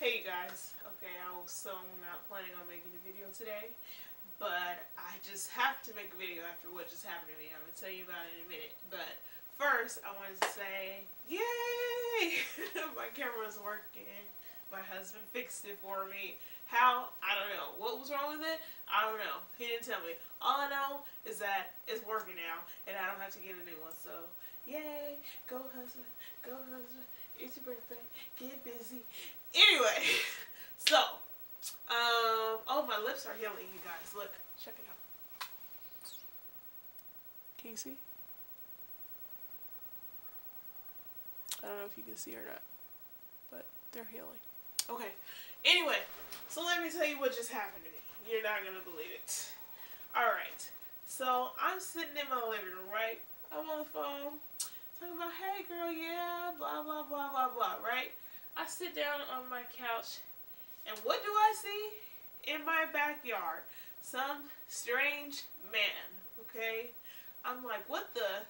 Hey guys, okay, I was so not planning on making a video today, but I just have to make a video after what just happened to me. I'm going to tell you about it in a minute, but first I wanted to say, yay! My camera is working. My husband fixed it for me. How? I don't know. What was wrong with it? I don't know. He didn't tell me. All I know is that it's working now, and I don't have to get a new one, so yay! Go husband, go husband. It's your birthday. Get busy. Anyway, so, oh, my lips are healing, you guys. Look, check it out. Can you see? I don't know if you can see or not, but they're healing. Okay, anyway, so let me tell you what just happened to me. You're not going to believe it. Alright, so I'm sitting in my living room, right? I'm on the phone, talking about, hey girl, yeah, blah, blah, blah, blah, blah, right? I sit down on my couch, and what do I see in my backyard? Some strange man, okay? I'm like, what the?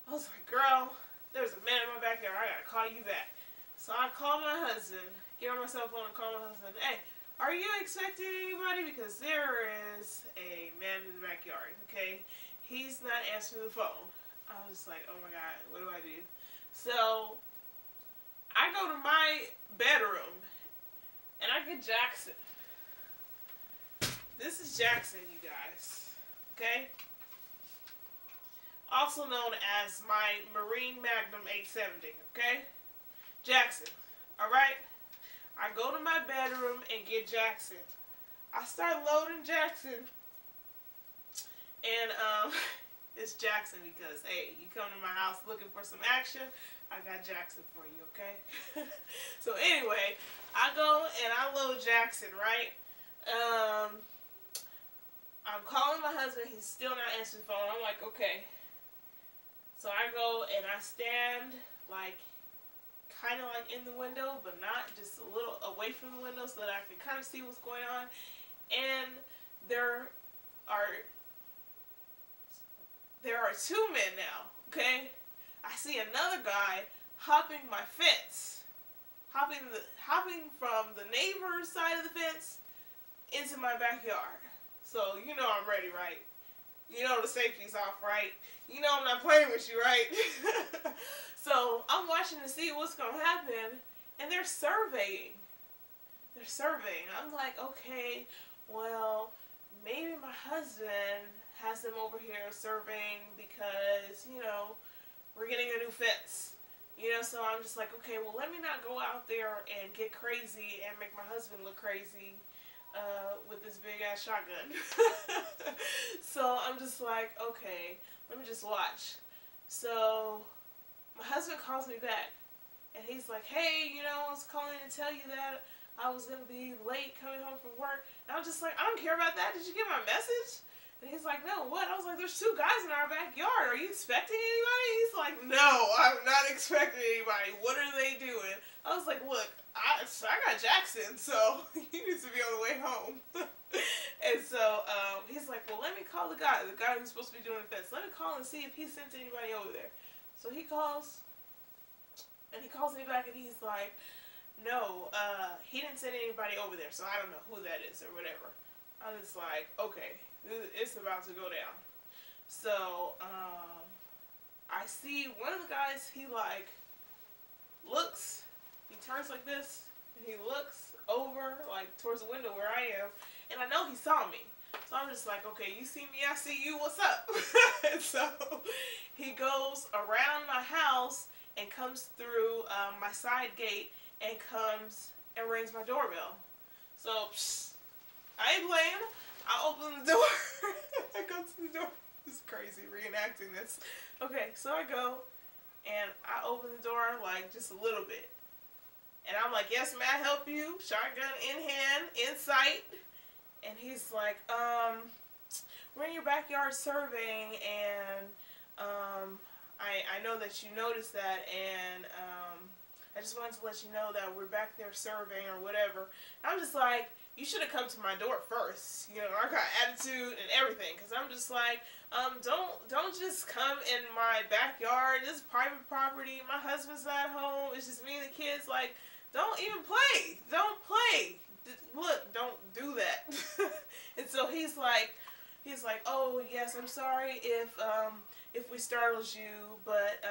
I was like, girl, there's a man in my backyard. I gotta call you back. So I call my husband, get on my cell phone and call my husband. Hey, are you expecting anybody? Because there is a man in the backyard, okay? He's not answering the phone. I was just like, oh my God, what do I do? So I go to my bedroom and I get Jackson. This is Jackson, you guys. Okay? Also known as my Marine Magnum 870. Okay? Jackson. Alright? I go to my bedroom and get Jackson. I start loading Jackson. And, it's Jackson because, hey, you come to my house looking for some action, I got Jackson for you, okay? So anyway, I go and I load Jackson, right? I'm calling my husband. He's still not answering the phone. I'm like, okay. So I go and I stand, like, kind of like in the window, but not, just a little away from the window so that I can kind of see what's going on. And there are two men now, okay? I see another guy hopping my fence. Hopping from the neighbor's side of the fence into my backyard. So, you know I'm ready, right? You know the safety's off, right? You know I'm not playing with you, right? So, I'm watching to see what's going to happen, and they're surveying. They're surveying. I'm like, okay, well, maybe my husband has them over here surveying because, you know, we're getting a new fence. You know, so I'm just like, okay, well, let me not go out there and get crazy and make my husband look crazy with this big-ass shotgun. So I'm just like, okay, let me just watch. So my husband calls me back, and he's like, hey, you know, I was calling to tell you that I was going to be late coming home from work. And I'm just like, I don't care about that. Did you get my message? And he's like, no, what? I was like, there's two guys in our backyard. Are you expecting anybody? He's like, no, I'm not expecting anybody. What are they doing? I was like, look, I got Jackson, so he needs to be on the way home. And so he's like, well, let me call the guy who's supposed to be doing the fence. Let me call and see if he sent anybody over there. So he calls, and he calls me back, and he's like, no, he didn't send anybody over there, so I don't know who that is or whatever. I was like, okay, it's about to go down. So, I see one of the guys, he like, looks, he turns like this, and he looks over, like, towards the window where I am, and I know he saw me. So I'm just like, okay, you see me, I see you, what's up? And so, he goes around my house, and comes through my side gate, and comes and rings my doorbell. So, I ain't playing. I open the door. I go to the door. This is crazy reenacting this. Okay, so I go and I open the door like just a little bit. And I'm like, yes, may I help you? Shotgun in hand, in sight. And he's like, we're in your backyard surveying, and I know that you noticed that, and I just wanted to let you know that we're back there surveying or whatever. And I'm just like, you should have come to my door first. You know, I got attitude and everything, because I'm just like, don't just come in my backyard. This is private property. My husband's not home. It's just me and the kids. Like, don't even play. Don't play. Look, don't do that. And so he's like, oh yes, I'm sorry if we startled you, but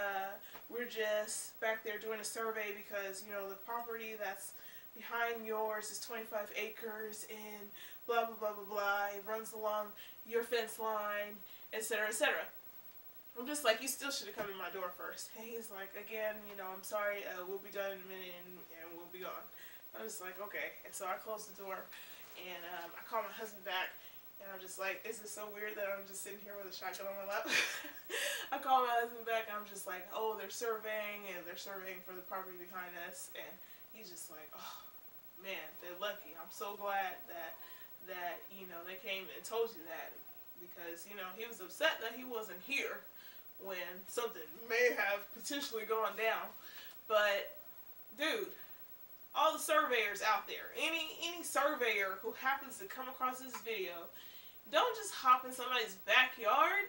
we're just back there doing a survey because, you know, the property that's behind yours is 25 acres and blah blah blah blah blah. It runs along your fence line, etc., etc. I'm just like, you still should have come to my door first. And he's like, again, you know, I'm sorry, we'll be done in a minute and we'll be gone. I was like, okay. And so I closed the door and I called my husband back and I'm just like, is this so weird that I'm just sitting here with a shotgun on my lap? I called my husband back and I'm just like, oh, they're surveying and they're surveying for the property behind us. And he's just like, oh man, they're lucky. I'm so glad that you know, they came and told you that, because, you know, he was upset that he wasn't here when something may have potentially gone down. But dude, all the surveyors out there, any surveyor who happens to come across this video, don't just hop in somebody's backyard.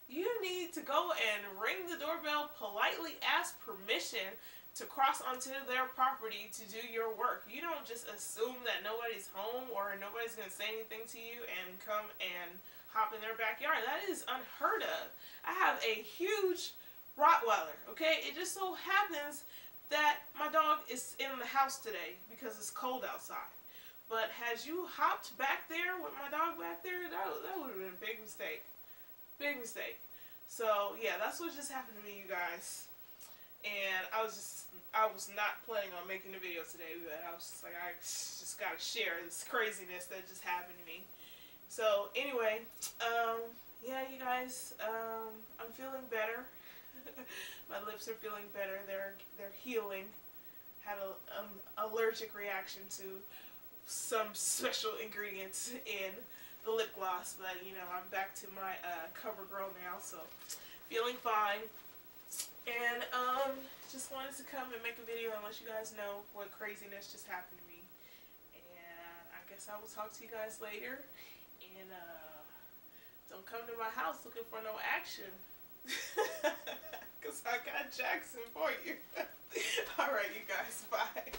You need to go and ring the doorbell, politely ask permission to cross onto their property to do your work. You don't just assume that nobody's home or nobody's going to say anything to you and come and hop in their backyard. That is unheard of. I have a huge Rottweiler, okay? It just so happens that my dog is in the house today because it's cold outside. But had you hopped back there with my dog back there, that would have been a big mistake. Big mistake. So yeah, that's what just happened to me, you guys. And I was not planning on making a video today, but I was just like, I just gotta share this craziness that just happened to me. So anyway, yeah, you guys, I'm feeling better. My lips are feeling better. They're healing. Had an allergic reaction to some special ingredients in the lip gloss, but you know, I'm back to my CoverGirl now, so feeling fine. And just wanted to come and make a video and let you guys know what craziness just happened to me. And I guess I will talk to you guys later. And don't come to my house looking for no action. Because I got Jackson for you. Alright, you guys, bye.